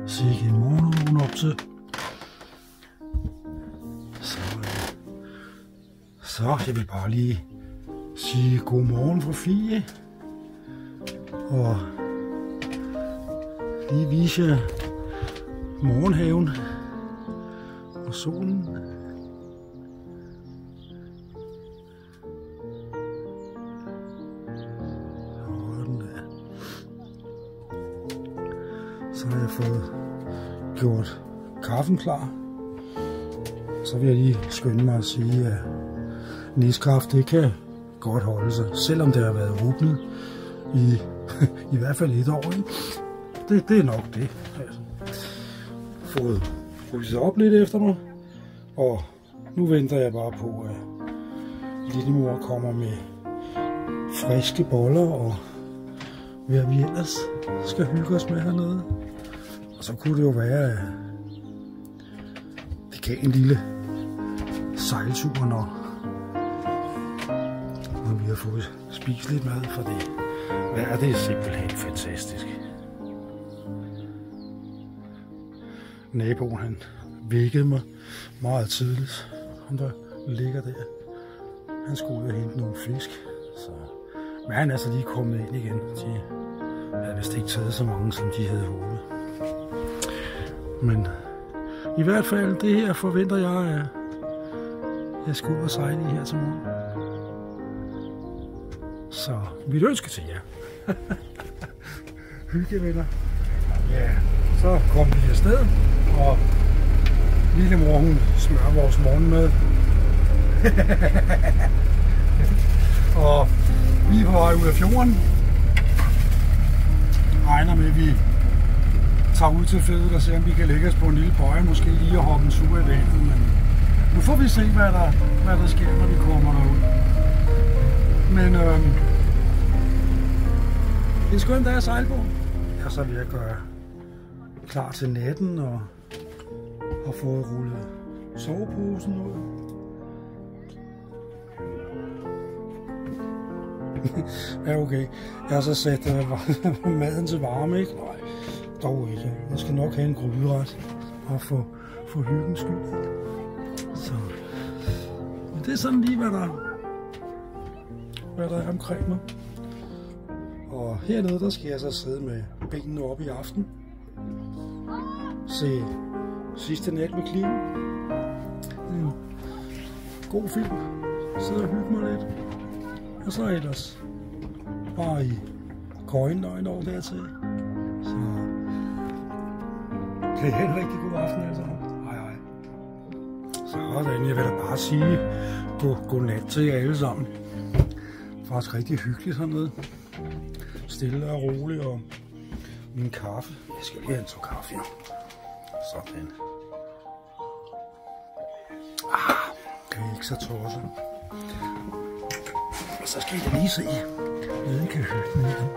Sikke en morgen op til. Så jeg vil bare lige sige god morgen fra Fie. Og lige vise jer morgenhaven og solen. Så har jeg fået gjort kaffen klar. Så vil jeg lige skynde mig at sige, at Neskaffe, det kan godt holde sig, selvom det har været åbnet i hvert fald et år. Det er nok det. Altså. Fået ryddet op lidt efter mig, og nu venter jeg bare på, at lillemor kommer med friske boller og hvad vi ellers skal hygge os med hernede. Og så kunne det jo være, at det kan en lille sejltur, når vi har fået spist lidt mad, for det vejret er simpelthen fantastisk. Naboen, han vækkede mig meget tidligt. Han der ligger der. Han skulle ud og hente nogle fisk. Så. Men han er så lige kommet ind igen. De havde vist ikke taget så mange, som de havde håbet. Men i hvert fald, det her forventer jeg, at jeg skal ud og sejle i her til morgen. Så mit ønske til jer. Hyggevenner. Ja, så kom vi afsted, og lillemor, hun smører vores morgenmad. Og vi er på vej ud af fjorden. Regner med, at vi tager ud til fedet og ser, om vi kan lægge os på en lille bøje, måske lige og hoppe en tur i vandet. Men nu får vi se, hvad der sker, når vi kommer derud. Men det er skønt, der er sejl på. Jeg er så ved at gøre klar til natten og har fået rullet soveposen ud. Ja, okay. Jeg har så sat maden til varme, ikke? Nej, dog ikke. Jeg skal nok have en gryderet og for hyggens skyld. Så. Men det er sådan lige, hvad der er omkring mig. Og hernede, der skal jeg så sidde med benene op i aften. Se Sidste Nat med Cleo. En god film. Sidde og hygge mig lidt. Og så ellers bare i køjen og en år dertil. Så det er en rigtig god aften altså. Hej. Sådan, jeg vil da bare sige godnat til jer alle sammen. Faktisk rigtig hyggeligt hernede. Stille og roligt, og min kaffe. Jeg skal lige have en tår kaffe her. Sådan. Det er ikke så tosset. Og så skal I da lige se, at I kan hygge med den.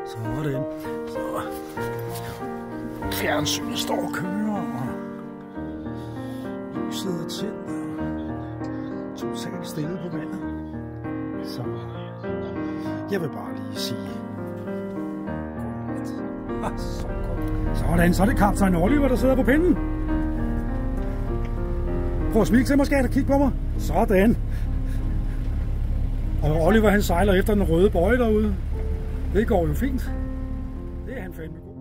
Sådan. Så. Fjernsynet står og kører, og lyset er tændt, og totalt stille på vandet. Så jeg vil bare lige sige godnat. Sådan, så er det kaptajn Oliver, der sidder på pinden. Prøv at smile til mig, skat, og kig på mig. Sådan. Og Oliver, han sejler efter den røde bøje derude. Det går jo fint. Det er han fandme god.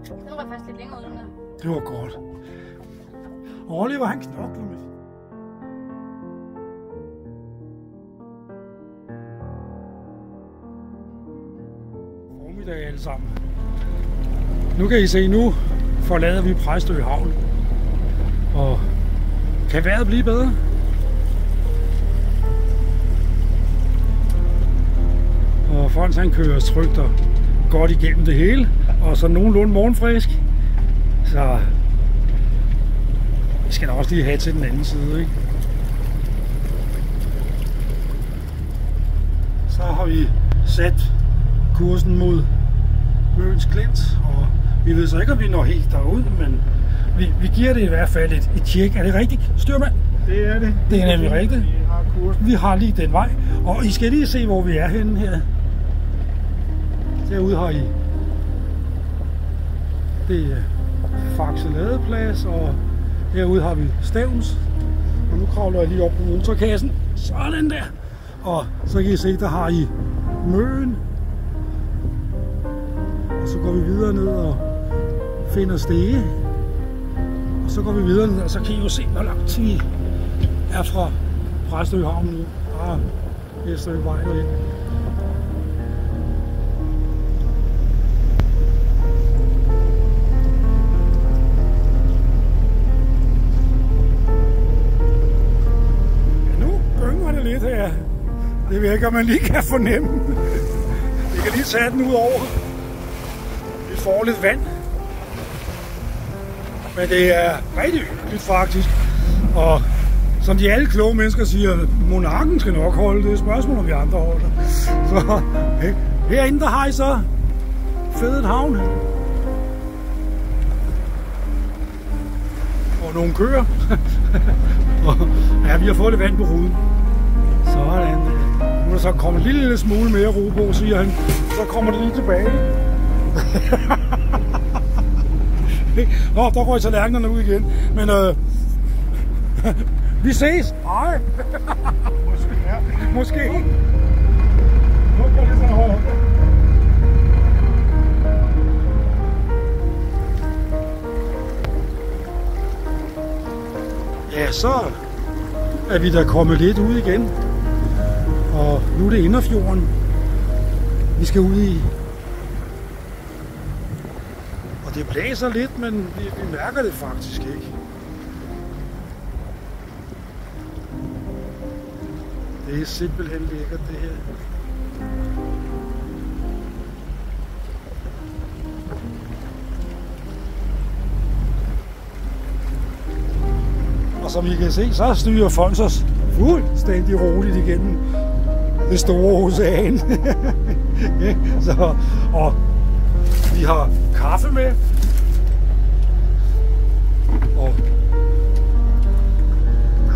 Det var faktisk lidt længere ud, den der. Det var godt. Og Oliver, han knokler med. Formiddag alle sammen. Nu kan I se, nu forlader vi Præstø Havn. Og kan vejret blive bedre? Og Frans, han kører trygt og godt igennem det hele. Og så nogenlunde morgenfrisk. Så vi skal da også lige have til den anden side, ikke? Så har vi sat kursen mod Møns Klint, og vi ved så ikke, om vi når helt derud, men vi giver det i hvert fald et tjek. Er det rigtigt, styrmand? Det er det. Det er nemlig rigtigt. Vi har kursen. Vi har lige den vej, og I skal lige se, hvor vi er henne her. Derude har I det er Faxe Ladeplads, og herude har vi Stævns. Og nu kravler jeg lige op på motorkassen. Sådan der. Og så kan I se, der har I Møen. Og så går vi videre ned og finder Stege. Og så går vi videre ned, og så kan I jo se, hvor langt vi er fra Præstø Havn nu. Det er et stykke vej derind. Lidt her. Det ved jeg ikke, om man lige kan fornemme. Vi kan lige tage den ud over. Vi får lidt vand. Men det er rigtig hyggeligt faktisk. Og som de alle kloge mennesker siger, monarken skal nok holde. Det er et spørgsmål, om vi andre holder. Så herinde der har I så Fedet Havn. Og nogle køer. Og ja, vi har fået lidt vand på ruden. Sådan. Nu er der så kommet en lille smule mere ro på, siger han. Så kommer det lige tilbage. Nå, der røg tallerkenerne ud igen. Men vi ses. Hej. Måske. Ja. Måske. Nu går det sådan hårdt. Ja, så er vi da kommet lidt ud igen. Og nu er det Inderfjorden, vi skal ud i. Og det blæser lidt, men vi mærker det faktisk ikke. Det er simpelthen lækkert, det her. Og som I kan se, så styrer folk os fuldstændig roligt igennem det store ocean. Så, og vi har kaffe med. Og det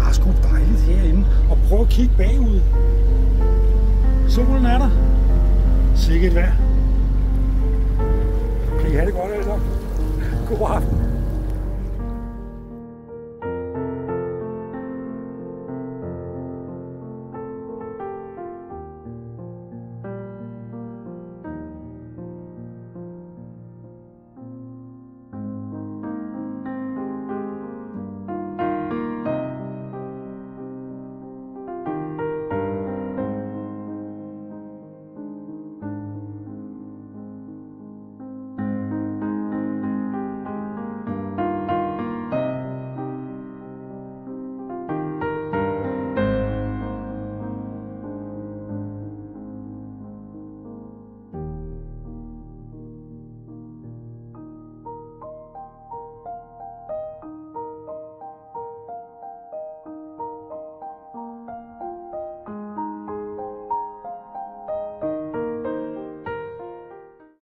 er sgu dejligt herinde. Og prøv at kigge bagud. Solen er der. Sikkert vejr. Kan I have det godt, altså? God aften.